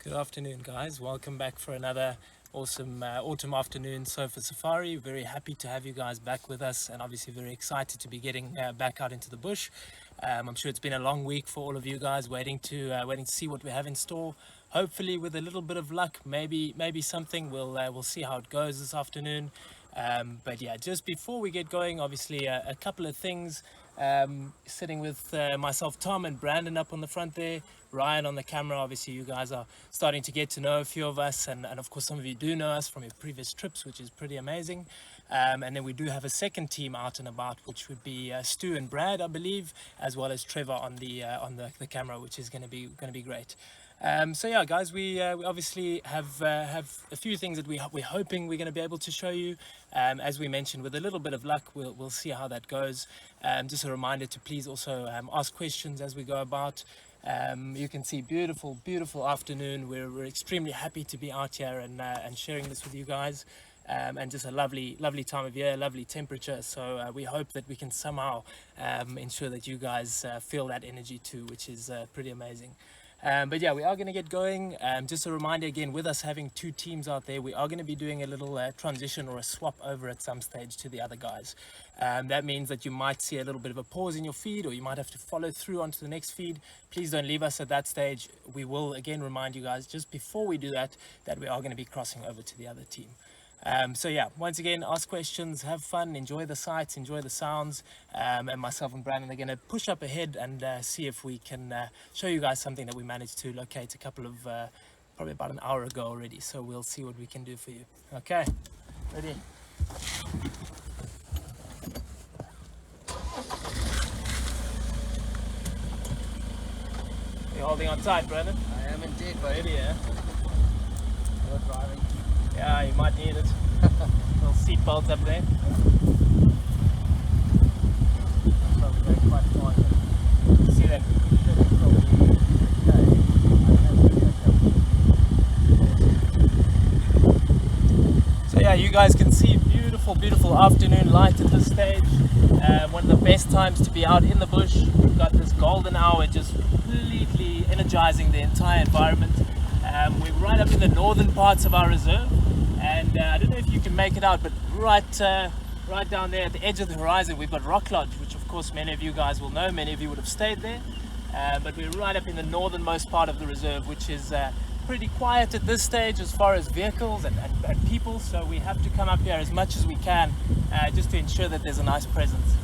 Good afternoon, guys. Welcome back for another awesome autumn afternoon sofa safari. Very happy to have you guys back with us, and obviously very excited to be getting back out into the bush. I'm sure it's been a long week for all of you guys, waiting to see what we have in store. Hopefully, with a little bit of luck, maybe something. We'll see how it goes this afternoon. But yeah, just before we get going, obviously a couple of things. Sitting with myself, Tom, and Brandon up on the front there, Ryan on the camera. Obviously you guys are starting to get to know a few of us, and of course some of you do know us from your previous trips, which is pretty amazing. And then we do have a second team out and about, which would be Stu and Brad, I believe, as well as Trevor on the camera, which is going to be great. So yeah, guys, we obviously have a few things that we're hoping we're going to be able to show you. As we mentioned, with a little bit of luck, we'll see how that goes. Just a reminder to please also ask questions as we go about. You can see beautiful afternoon. We're extremely happy to be out here and sharing this with you guys. And just a lovely time of year, lovely temperature. So we hope that we can somehow ensure that you guys feel that energy too, which is pretty amazing. But yeah, we are going to get going. Just a reminder again, with us having two teams out there, we are going to be doing a little transition or a swap over at some stage to the other guys. That means that you might see a little bit of a pause in your feed, or you might have to follow through onto the next feed. Please don't leave us at that stage. We will again remind you guys just before we do that we are going to be crossing over to the other team. So yeah, once again, ask questions, have fun, enjoy the sights, enjoy the sounds, and myself and Brandon are going to push up ahead and see if we can show you guys something that we managed to locate a couple of, probably about an hour ago already. So we'll see what we can do for you. Okay, ready? You're holding on tight, Brandon? I am indeed, buddy. Ready, yeah? You're driving. Yeah, you might need it. Little seat belt up there. Probably going quite far. See that? So yeah, you guys can see beautiful afternoon light at this stage. One of the best times to be out in the bush. We've got this golden hour just completely energizing the entire environment. We're right up in the northern parts of our reserve, and I don't know if you can make it out, but right down there at the edge of the horizon we've got Rock Lodge, which of course many of you guys will know, many of you would have stayed there. But we're right up in the northernmost part of the reserve, which is pretty quiet at this stage as far as vehicles and people, so we have to come up here as much as we can just to ensure that there's a nice presence.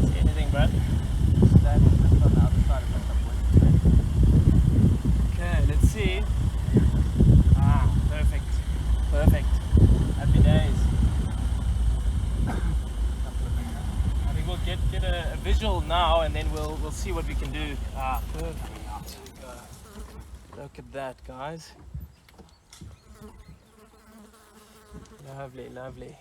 See anything, Brad? Okay, let's see. Perfect. Happy days. I think we'll get a visual now, and then we'll see what we can do. Perfect. There we go. Look at that, guys. Lovely.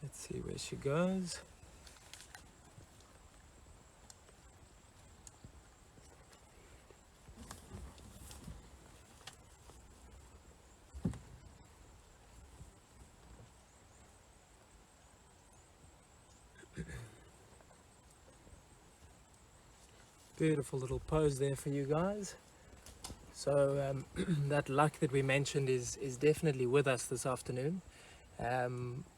Let's see where she goes. Beautiful little pose there for you guys. So that luck that we mentioned is definitely with us this afternoon.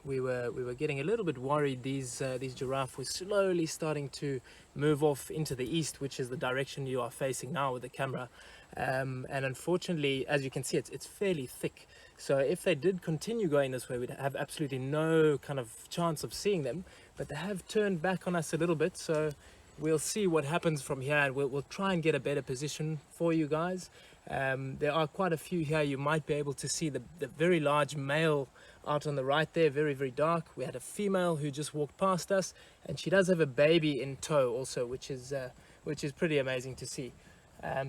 We were getting a little bit worried. These giraffe were slowly starting to move off into the east, which is the direction you are facing now with the camera. And unfortunately, as you can see, it's fairly thick. So if they did continue going this way, we'd have absolutely no kind of chance of seeing them. But they have turned back on us a little bit. So we'll see what happens from here, and we'll try and get a better position for you guys. There are quite a few here. You might be able to see the very large male out on the right there, very, very dark. We had a female who just walked past us, and she does have a baby in tow also, which is pretty amazing to see.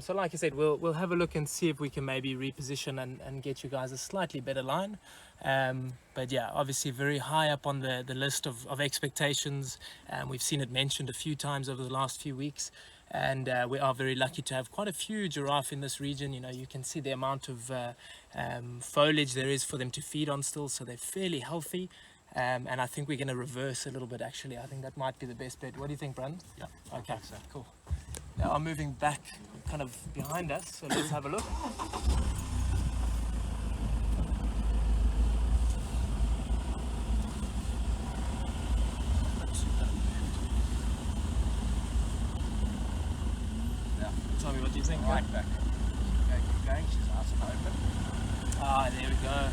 So like I said, we'll have a look and see if we can maybe reposition and get you guys a slightly better line. But yeah, obviously very high up on the list of expectations. We've seen it mentioned a few times over the last few weeks, and we are very lucky to have quite a few giraffe in this region. You know, you can see the amount of foliage there is for them to feed on still, so they're fairly healthy. And I think we're going to reverse a little bit actually. I think that might be the best bet. What do you think, Brandon? Yeah. Okay, so cool. They are moving back kind of behind us, so let's have a look. Yeah. Tell me, what do you think? Right back. Okay, keep going. She's awesome open. Ah, there we go.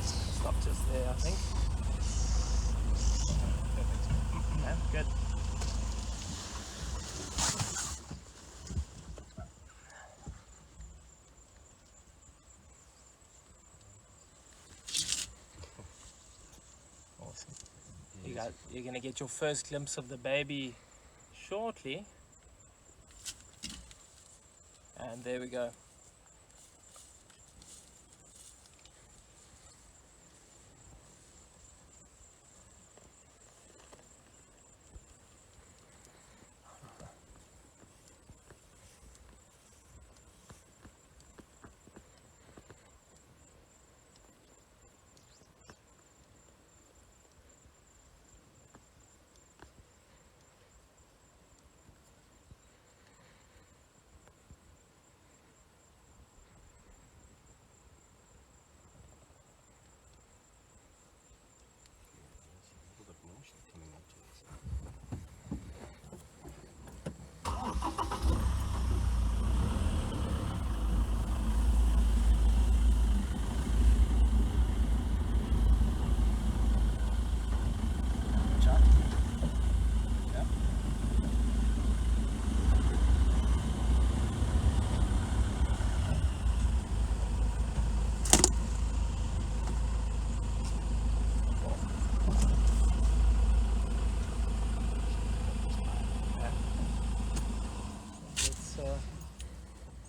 Stop just there, I think. Yeah, good. Awesome. You're gonna get your first glimpse of the baby shortly. And there we go.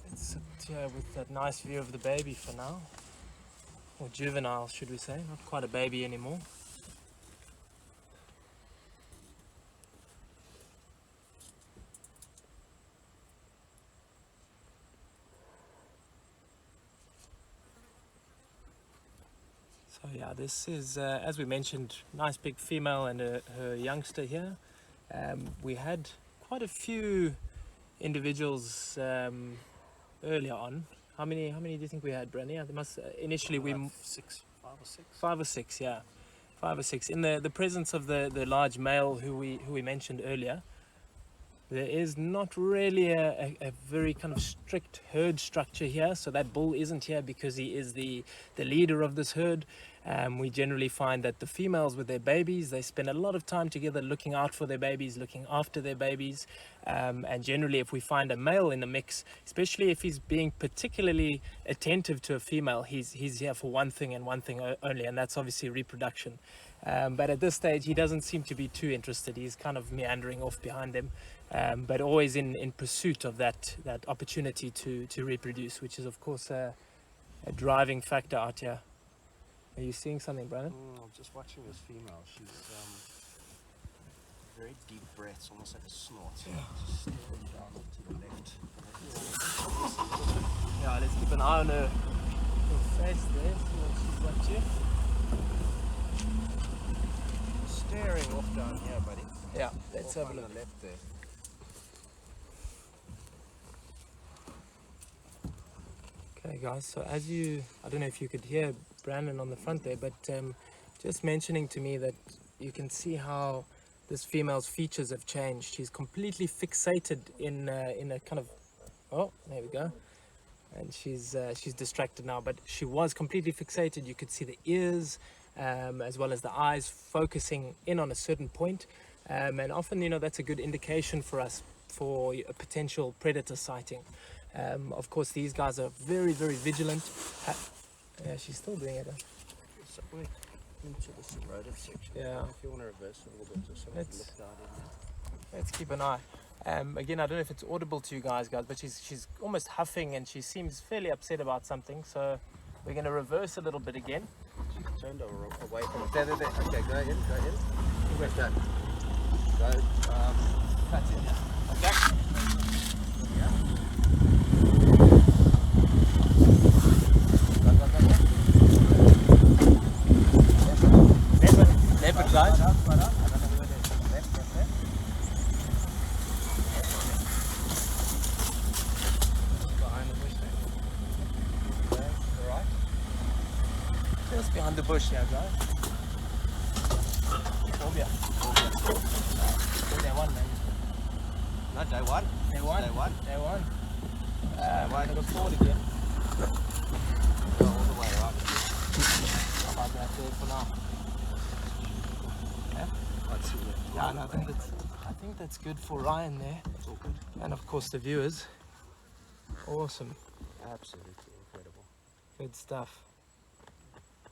Let's sit here with that nice view of the baby for now. Or juvenile, should we say, not quite a baby anymore. So yeah, this is, as we mentioned, nice big female and her youngster here. We had quite a few individuals earlier on. How many do you think we had, Brandy? There must initially we 5 or 6. 5 or 6, yeah, 5 or 6. In the presence of the large male who we mentioned earlier, there is not really a very kind of strict herd structure here. So that bull isn't here because he is the leader of this herd. We generally find that the females with their babies, they spend a lot of time together looking out for their babies, looking after their babies. And generally, if we find a male in the mix, especially if he's being particularly attentive to a female, he's here for one thing and one thing only, and that's obviously reproduction. But at this stage, he doesn't seem to be too interested. He's kind of meandering off behind them, but always in pursuit of that opportunity to reproduce, which is, of course, a driving factor out here. Are you seeing something, Brandon? I'm just watching this female. She's very deep breaths, almost like a snort. Just staring down to the left. Yeah, let's keep an eye on her face there, see what she's up to. Staring off down here, buddy. Yeah, let's Off have a on look. the left there. Okay guys, so I don't know if you could hear Brandon on the front there, but just mentioning to me that you can see how this female's features have changed. She's completely fixated in a kind of Oh, there we go. And she's distracted now, but she was completely fixated. You could see the ears, as well as the eyes focusing in on a certain point. And often, that's a good indication for us for a potential predator sighting. Of course, these guys are very, very vigilant. Yeah, she's still doing it. Huh? So we're into this eroded section. Yeah. If you want to reverse it a little bit, just have a Let's- look down in there. Let's keep an eye. Again, I don't know if it's audible to you guys, but she's almost huffing and she seems fairly upset about something. So we're going to reverse a little bit again. She's turned away from it. There. Okay, go in. Where's that? Go. Cut in. Okay. Leopard, guys. Just behind the bush here, guys. Phobia. Day one, man. No, day one. Day one. Day one. Day one. one. Look forward again. Go all the way around. How about that there for now? Yeah? Let's see it. Yeah, no, I think that's good for Ryan there. It's all good. And of course the viewers. Awesome. Absolutely incredible. Good stuff.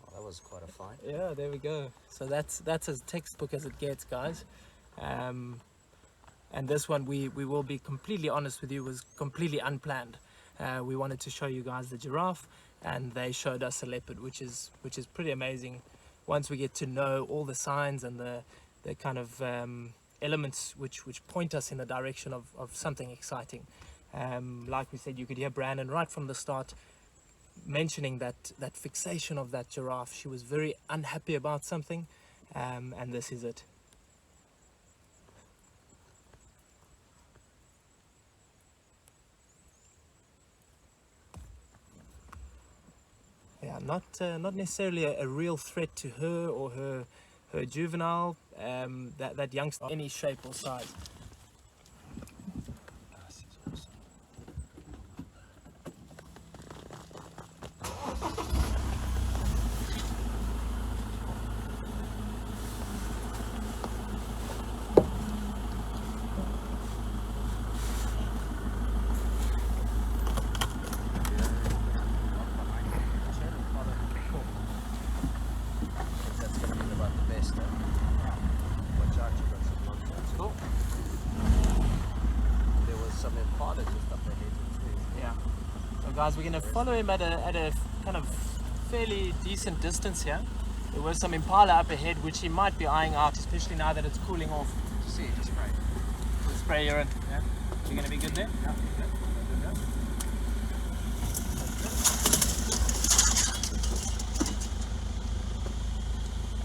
Oh, that was quite a find. Yeah, there we go. So that's as textbook as it gets, guys. And this one, we will be completely honest with you, was completely unplanned. We wanted to show you guys the giraffe, and they showed us a leopard, which is pretty amazing. Once we get to know all the signs and the kind of elements which point us in the direction of something exciting. Like we said, you could hear Brandon right from the start mentioning that fixation of that giraffe. She was very unhappy about something, and this is it. Yeah, not necessarily a real threat to her or her juvenile, that youngster, any shape or size. This is awesome. That's going to be about the best. Watch out, you've got some long shots. Cool. There was some impala just up ahead too. Yeah. So guys, we're gonna follow him at a kind of fairly decent distance here. There was some impala up ahead which he might be eyeing out, especially now that it's cooling off. Just see it, just spray. The spray you're in. Yeah. You're gonna be good there? Yeah, good.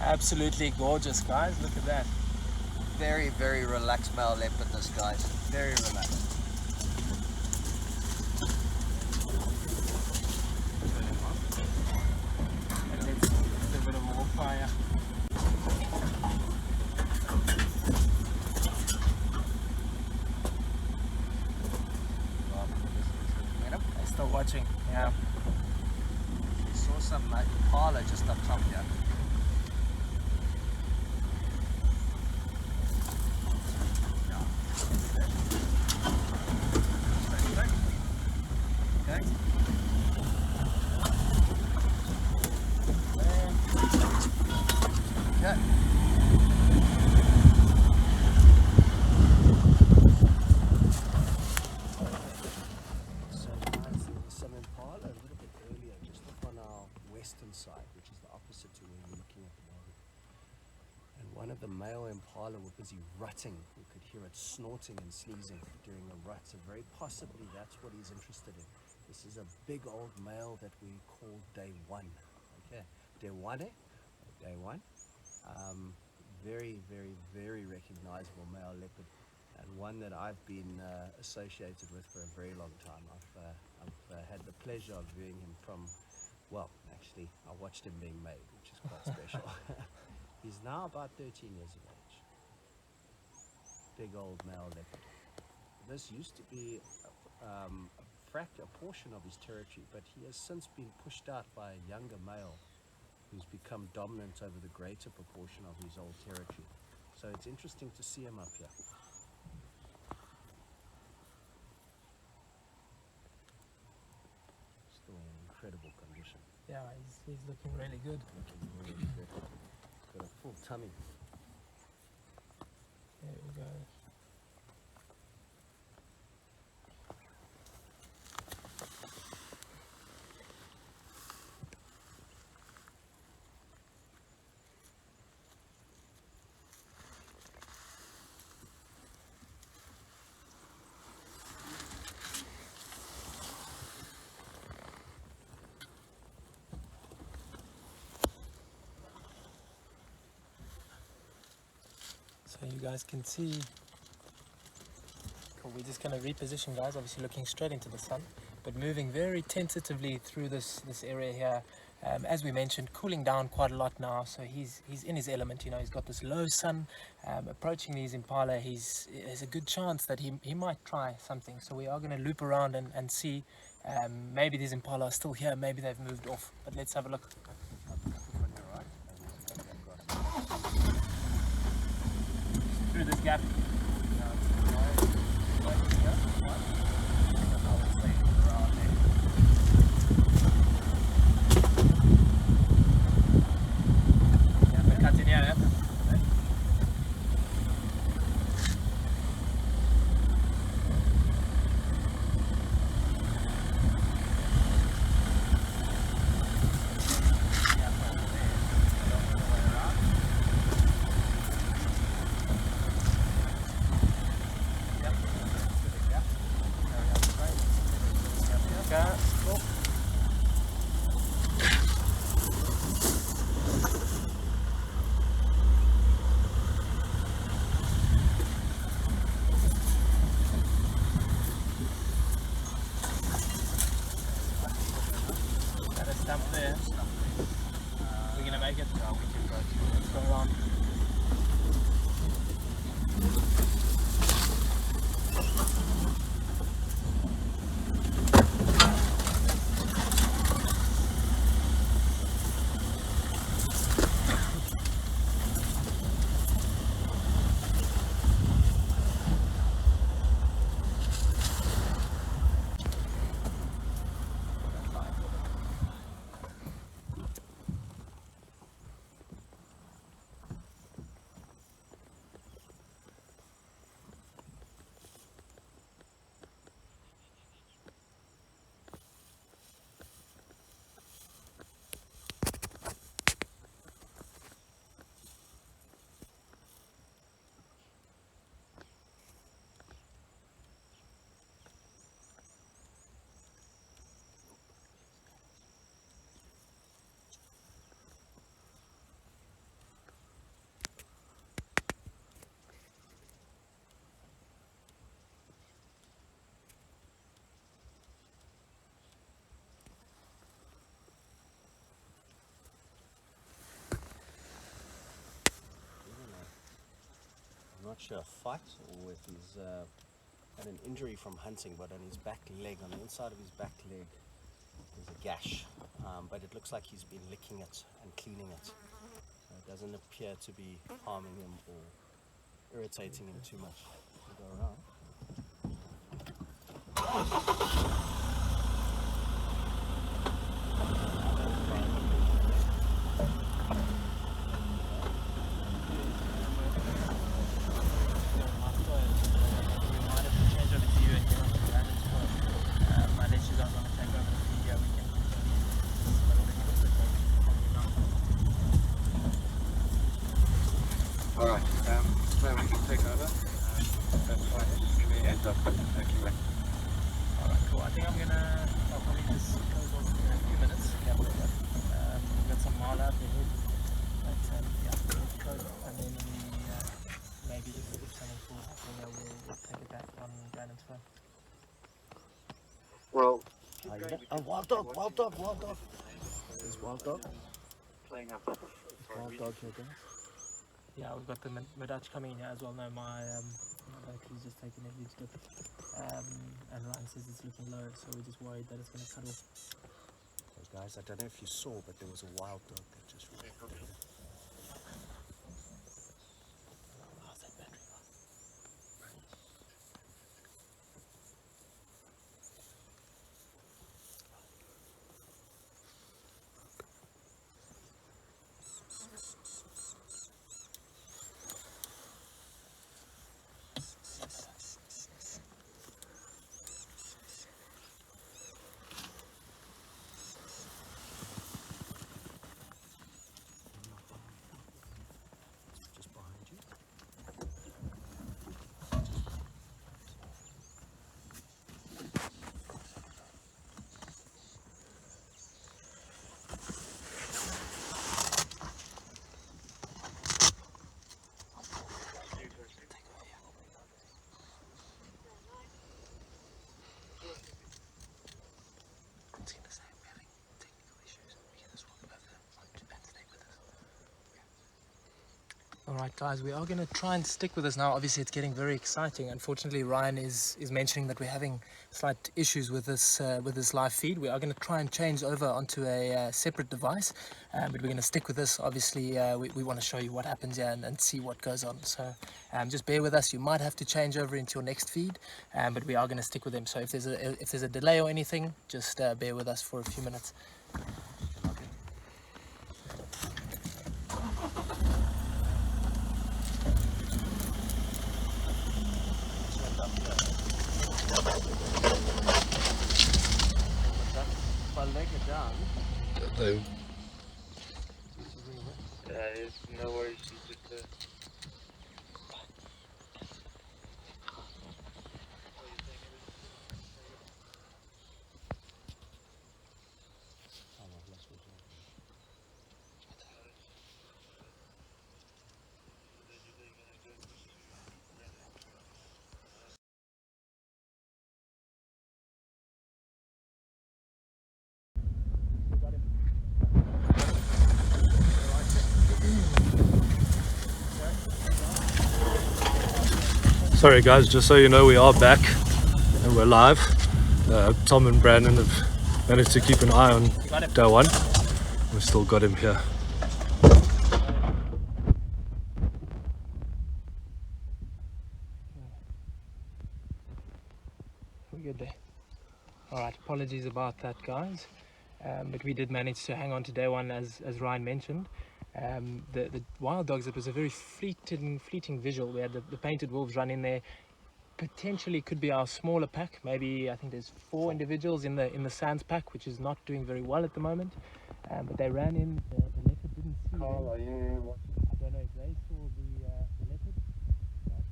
Absolutely gorgeous, guys. Look at that. Very, very relaxed male leopard, this guy. Very relaxed. And let's do a bit of a walk fire. They're still watching. Yeah. We saw some impala just up top here. Okay. Okay. So guys, there was some impala a little bit earlier, just up on our western side, which is the opposite to where we're looking at the moment. And one of the male impala were busy rutting. We could hear it snorting and sneezing during a rut. So very possibly that's what he's interested in. This is a big old male that we call day one. Okay, day one, eh? Day one. Very, very, very recognizable male leopard, and one that I've been associated with for a very long time. I've had the pleasure of viewing him from, well, actually, I watched him being made, which is quite special. He's now about 13 years of age. Big old male leopard. This used to be a portion of his territory, but he has since been pushed out by a younger male who's become dominant over the greater proportion of his old territory. So it's interesting to see him up here. Still in incredible condition. Yeah, he's looking really good. Looking really good. Got a full tummy. There we go. So you guys can see, cool, we're just going to reposition, guys, obviously looking straight into the sun, but moving very tentatively through this area here. As we mentioned, cooling down quite a lot now, so he's in his element. You know, he's got this low sun. Approaching these impala, there's a good chance that he might try something. So we are going to loop around and see. Maybe these impala are still here, maybe they've moved off, but let's have a look. Through this gap. Stump there. We're gonna make it. No, we can go. Let's go around. I'm not sure, a fight or if he's had an injury from hunting, but on his back leg, on the inside of his back leg, there's a gash. But it looks like he's been licking it and cleaning it. It doesn't appear to be harming him or irritating him too much. We'll go around. Alright, so we can take over. That's fine. Give me a heads up. Okay. Alright, cool. I think I'm gonna probably just close off in a few minutes. Yeah, we've got some mile out ahead. But yeah, let's go. And then maybe if something cool happens, we'll take it back on Brandon's phone. Well, Oh, wild dog, wild dog, wild dog. There's wild dog. playing up. Wild dog here, guys. Yeah, we've got the Madach coming in here as well. No, my battery's just taking a huge dip. And Ryan says it's looking low, so we're just worried that it's going to cut off. So guys, I don't know if you saw, but there was a wild dog that just ran. How's that battery gone? Just behind you. It's going to say we're having technical issues. We can just walk over and stay with us. Alright guys, we are going to try and stick with this now. Obviously it's getting very exciting. Unfortunately Ryan is mentioning that we're having slight issues with this live feed. We are going to try and change over onto a separate device, but we're going to stick with this. Obviously we want to show you what happens here and see what goes on. So just bear with us. You might have to change over into your next feed, but we are going to stick with them. So if there's a delay or anything, just bear with us for a few minutes. If I leg it down, Yeah, it's no worries. You just Sorry guys, just so you know, we are back and we're live. Tom and Brandon have managed to keep an eye on day one. We've still got him here. We're good there. Alright, apologies about that guys, but we did manage to hang on to day one as Ryan mentioned. The wild dogs, it was a very fleeting visual. We had the painted wolves run in there. Potentially could be our smaller pack. Maybe I think there's four individuals in the Sands pack, which is not doing very well at the moment. But they ran in. The leopard didn't see them. Carl, are you? I don't know if they saw the leopard, but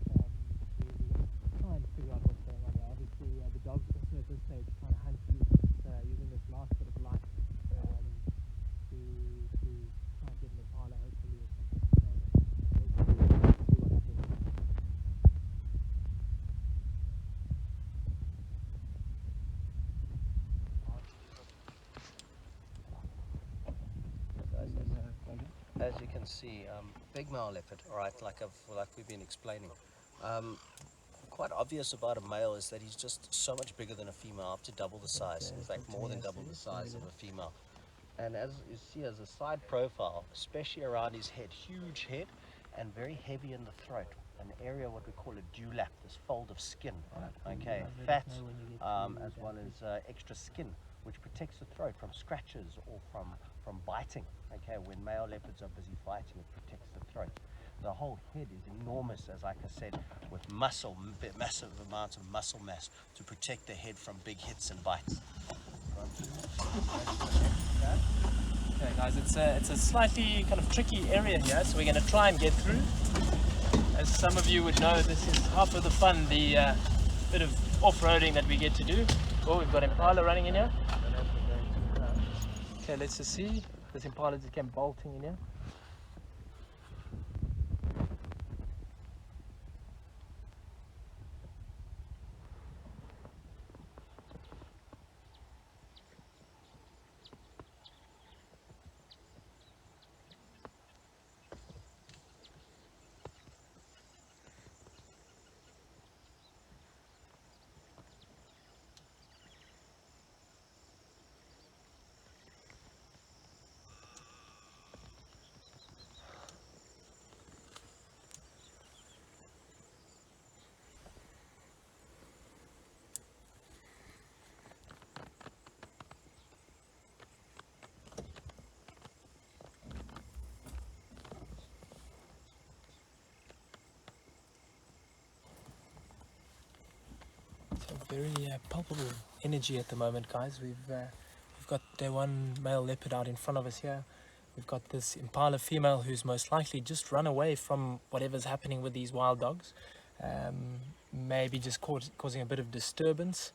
we're going to try and figure out what's going on here. Obviously, the dogs also at this stage trying to hunt using this last bit of light to try and get an impala, hopefully, or something. So let's see what happens. as you can see, big male leopard, all right, like we've been explaining. Quite obvious about a male is that he's just so much bigger than a female, up to double the size, in fact more than double the size of a female. And as you see, as a side profile, especially around his head, huge head and very heavy in the throat, an area what we call a dewlap, this fold of skin, okay, fat, as well as extra skin, which protects the throat from scratches or from biting. Okay, when male leopards are busy fighting, it protects the throat. The whole head is enormous, as like I said, with muscle, massive amounts of muscle mass to protect the head from big hits and bites. Okay guys, it's a slightly kind of tricky area here, so we're going to try and get through. As some of you would know, this is half of the fun, the bit of off-roading that we get to do. Oh, we've got impala running in here. Okay, let's just see. This impala just came bolting in here. very palpable energy at the moment, guys. We've got one male leopard out in front of us here. We've got this impala female who's most likely just run away from whatever's happening with these wild dogs. Maybe just causing a bit of disturbance.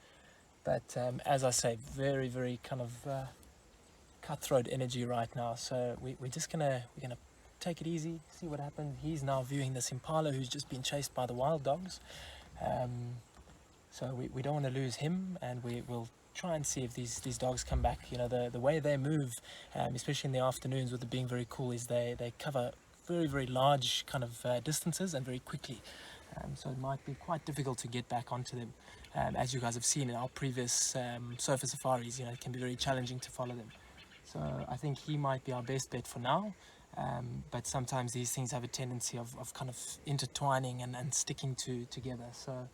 But as I say, very, very kind of cutthroat energy right now. So we're gonna take it easy, see what happens. He's now viewing this impala who's just been chased by the wild dogs. So we don't want to lose him, and we'll try and see if these dogs come back. You know, the way they move, especially in the afternoons with it being very cool, is they cover very, very large kind of distances and very quickly. So it might be quite difficult to get back onto them. As you guys have seen in our previous sofa safaris, you know, it can be very challenging to follow them. So I think he might be our best bet for now. But sometimes these things have a tendency of kind of intertwining and sticking together. So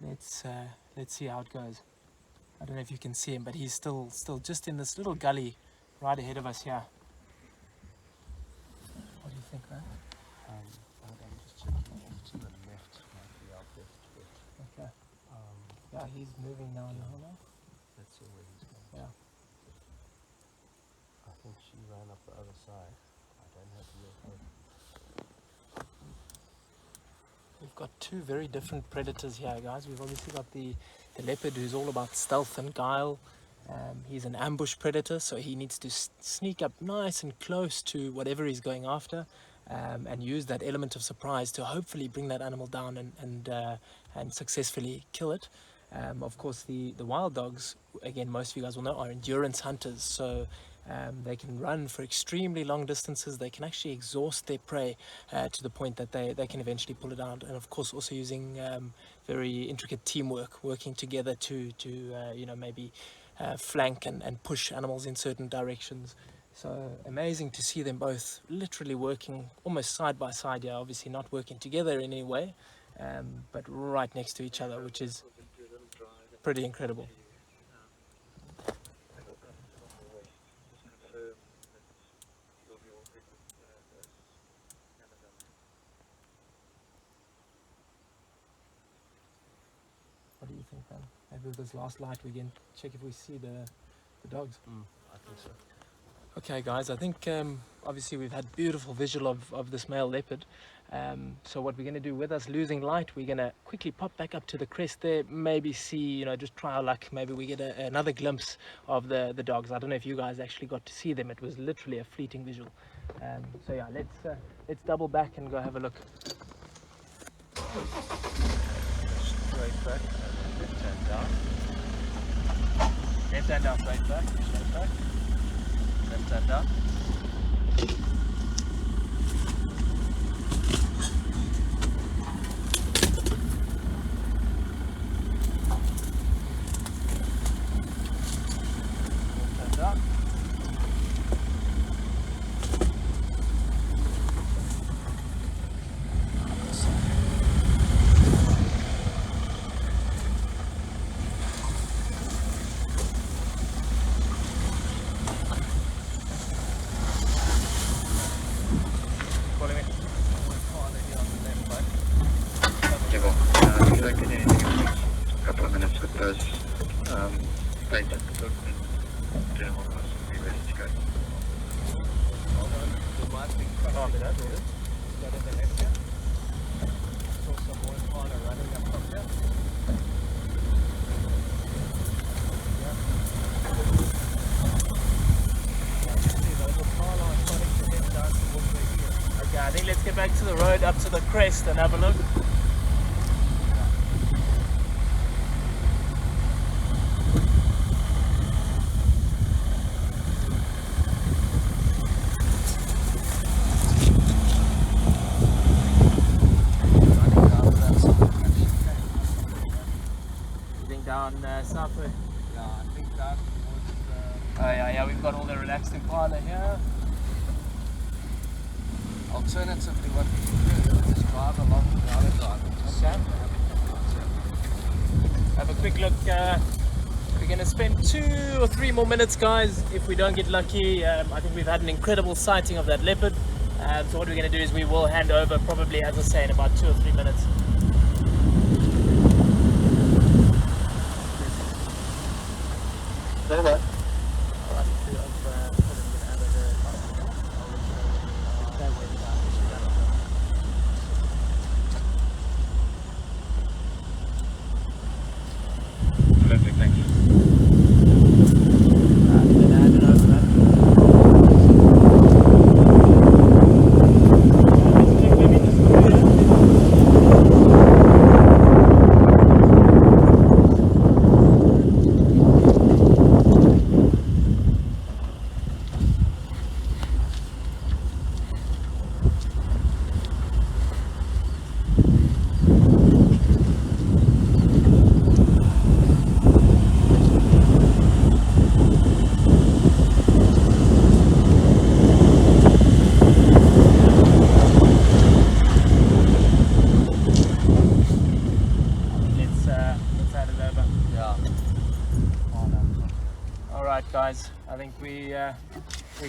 let's see how it goes. I don't know if you can see him, but he's still just in this little gully right ahead of us here. What do you think, man? I'm just checking off to the left, might be our best bet. Okay. Yeah, he's moving now. Let's see where he's going. Yeah. I think she ran up the other side. I don't have real hope. We've got two very different predators here, guys. We've obviously got the leopard, who's all about stealth and guile. He's an ambush predator, so he needs to sneak up nice and close to whatever he's going after, and use that element of surprise to hopefully bring that animal down and successfully kill it. Of course, the wild dogs, again, most of you guys will know, are endurance hunters, so they can run for extremely long distances. They can actually exhaust their prey to the point that they can eventually pull it out. And of course, also using very intricate teamwork, working together to you know, maybe flank and push animals in certain directions. So amazing to see them both literally working almost side by side here, obviously not working together in any way, but right next to each other, which is pretty incredible. What do you think, man? Maybe with this last light we can check if we see the dogs. I think so. Okay, guys, I think obviously we've had beautiful visual of this male leopard. So what we're going to do, with us losing light, we're going to quickly pop back up to the crest there, maybe see, you know, just try our luck. Maybe we get another glimpse of the dogs. I don't know if you guys actually got to see them. It was literally a fleeting visual. So yeah, let's double back and go have a look. Straight back and left hand down. Left hand down, straight back, straight back. Left hand down. Left hand down. I think let's get back to the road up to the crest and have a look. You think down southward? Yeah, I think that was Oh yeah, we've got all the relaxed impala here. alternatively what we can do is just drive along the other drive. Have a quick look. We're going to spend 2 or 3 more minutes, guys, if we don't get lucky. I think we've had an incredible sighting of that leopard. So what we're going to do is we will hand over probably, as I say, in about 2 or 3 minutes. Lovely, thank you. Let's add it over. Yeah. All right, guys. I think we're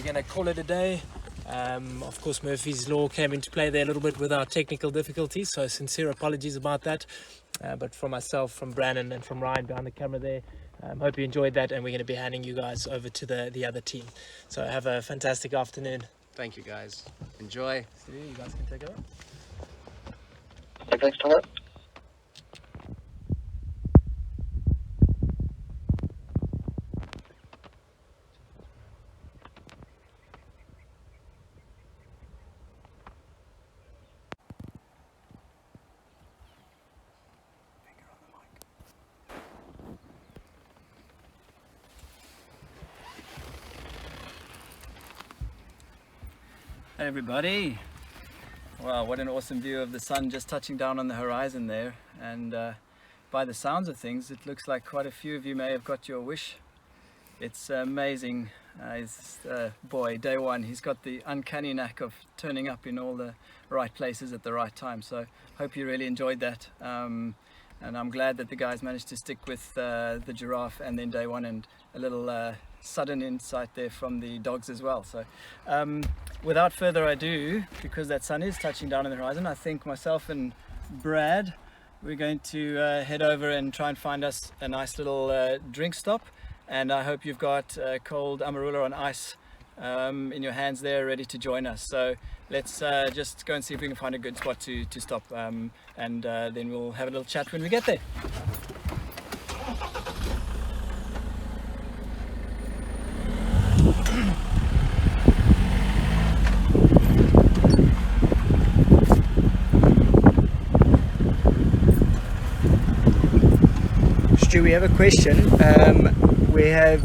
gonna call it a day. Of course, Murphy's Law came into play there a little bit with our technical difficulties, so sincere apologies about that. But from myself, from Brandon, and from Ryan behind the camera there, hope you enjoyed that, and we're going to be handing you guys over to the other team. So have a fantastic afternoon. Thank you, guys. Enjoy. See you guys can take over. Thanks, Tom. Hey everybody! Wow, what an awesome view of the sun just touching down on the horizon there, and by the sounds of things it looks like quite a few of you may have got your wish. It's amazing. Boy, day one, he's got the uncanny knack of turning up in all the right places at the right time, so hope you really enjoyed that. And I'm glad that the guys managed to stick with the giraffe and then day one, and a little sudden insight there from the dogs as well. So without further ado, because that sun is touching down on the horizon, I think myself and Brad, we're going to head over and try and find us a nice little drink stop. And I hope you've got cold Amarula on ice in your hands there, ready to join us. So let's just go and see if we can find a good spot to stop, and then we'll have a little chat when we get there. Stu, we have a question. We have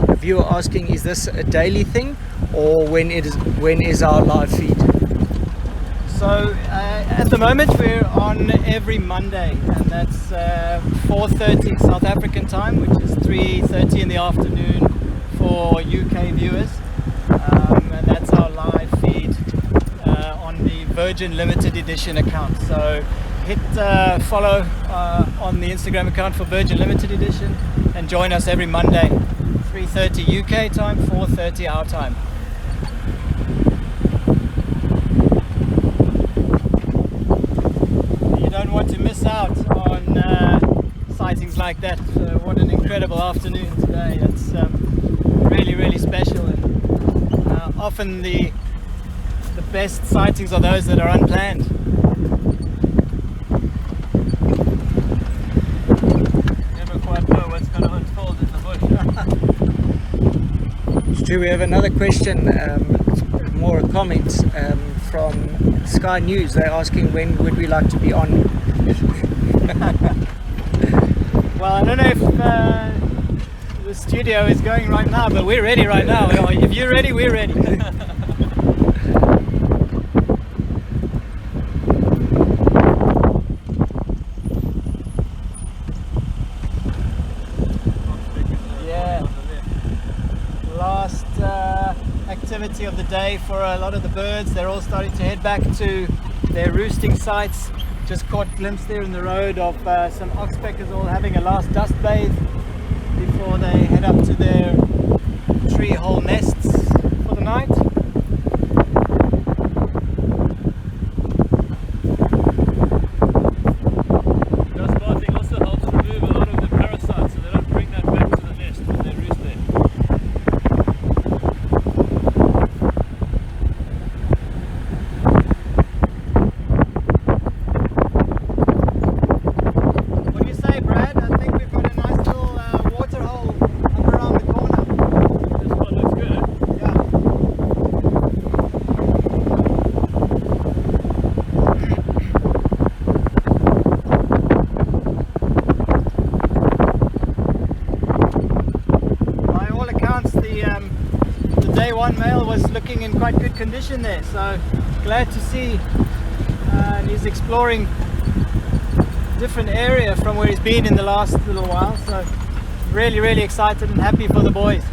a viewer asking, is this a daily thing, or when is our live feed? So at the moment we're on every Monday, and that's 4:30 South African time, which is 3:30 in the afternoon for UK viewers, and that's our live feed on the Virgin Limited Edition account. So hit follow on the Instagram account for Virgin Limited Edition and join us every Monday, 3:30 UK time, 4:30 our time. You don't want to miss out on sightings like that. What an incredible afternoon today. It's really, really special, and often the best sightings are those that are unplanned. Stu, we have another question, more a comment from Sky News. They're asking, when would we like to be on? Well, I don't know if the studio is going right now, but we're ready right now. If you're ready, we're ready. Activity of the day for a lot of the birds. They're all starting to head back to their roosting sites. Just caught a glimpse there in the road of some oxpeckers all having a last dust bathe before they head up to their tree hole nests for the night. Dust bathing also helps remove a lot of the parasites, so they don't bring that back to the nest when they roost there. good condition there, so glad to see. And he's exploring different area from where he's been in the last little while, so really excited and happy for the boys.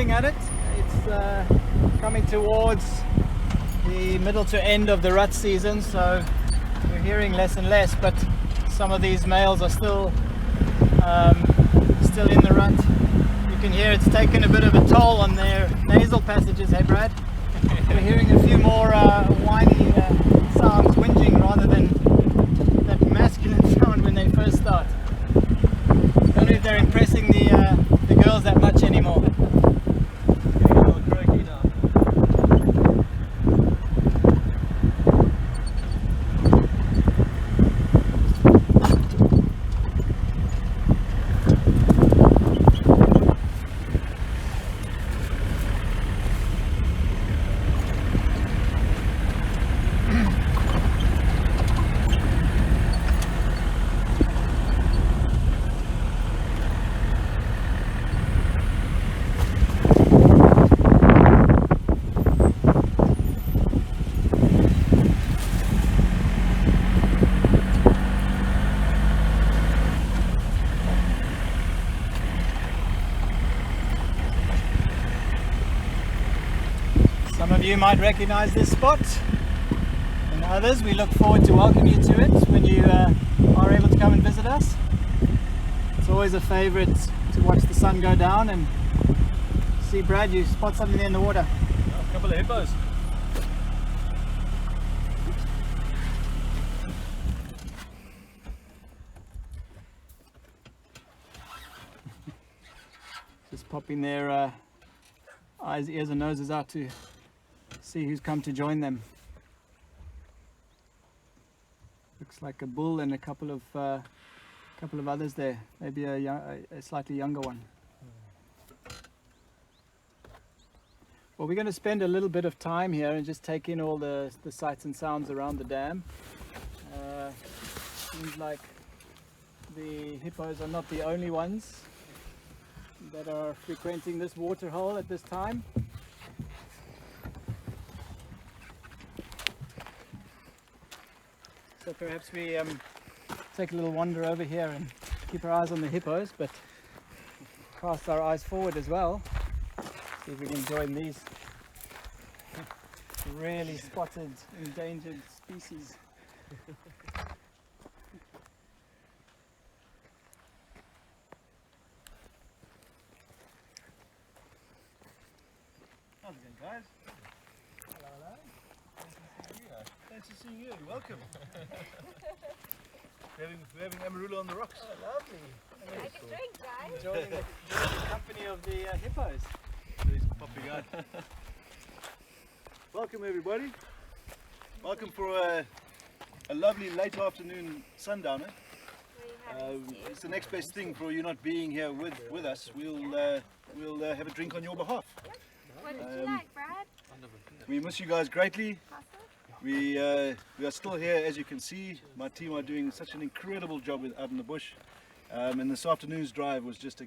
At it. It's coming towards the middle to end of the rut season, so we're hearing less and less, but some of these males are still in the rut. You can hear it's taken a bit of a toll on their nasal passages, hey Brad? We're hearing a few more whiny sounds, whinging, rather than that masculine sound when they first start. Don't know if they're impressing the girls that much anymore. Some of you might recognize this spot, and others we look forward to welcoming you to it when you are able to come and visit us. It's always a favorite to watch the sun go down and see. Brad, you spot something there in the water. A couple of hippos. Just popping their eyes, ears and noses out to see who's come to join them. Looks like a bull and a couple of others there, maybe a slightly younger one. Well, we're going to spend a little bit of time here and just take in all the sights and sounds around the dam. Seems like the hippos are not the only ones that are frequenting this water hole at this time. So perhaps we take a little wander over here and keep our eyes on the hippos, but cast our eyes forward as well. See if we can join these really spotted endangered species. How's it going, guys? Hello. Nice to see you. Welcome. We're having Amarula on the rocks. Oh, lovely. I can drink, guys. Enjoying the company of the hippos. He's popping out. Welcome, everybody. Welcome for a lovely late afternoon sundowner. It's the next best thing for you not being here with us. We'll have a drink on your behalf. What did you like, Brad? We miss you guys greatly. We are still here, as you can see. My team are doing such an incredible job out in the bush. And this afternoon's drive was just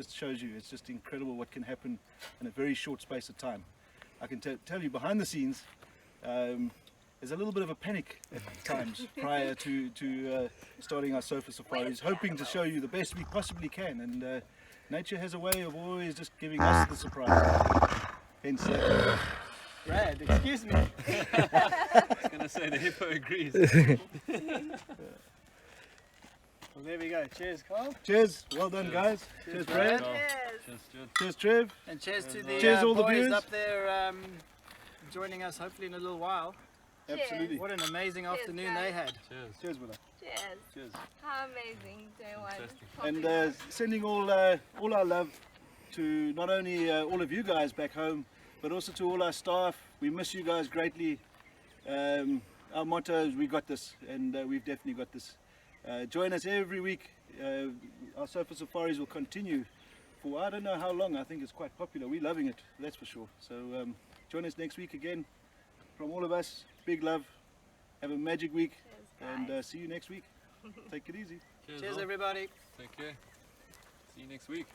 shows you, it's just incredible what can happen in a very short space of time. I can tell you behind the scenes, there's a little bit of a panic at times prior to starting our sofa safaris, hoping to show you the best we possibly can. And nature has a way of always just giving us the surprise. Hence Brad, excuse me. I was going to say the hippo agrees. Well, there we go. Cheers, Carl. cheers, well done guys. Cheers Brad. Cheers, Stuart. Cheers Trev. And cheers to the Cheers all the boys viewers. up there joining us hopefully in a little while. Absolutely. What an amazing afternoon guys. they had. Cheers. Cheers Willa. Cheers. Cheers. How amazing, day one. Fantastic. And sending all our love to not only all of you guys back home, but also to all our staff. We miss you guys greatly. Our motto is we got this, and we've definitely got this. Join us every week. Our sofa safaris will continue for I don't know how long. I think it's quite popular. We're loving it, that's for sure. So join us next week again. From all of us, big love. Have a magic week. Cheers, And see you next week. Take it easy. Cheers all. everybody. Take care. See you next week.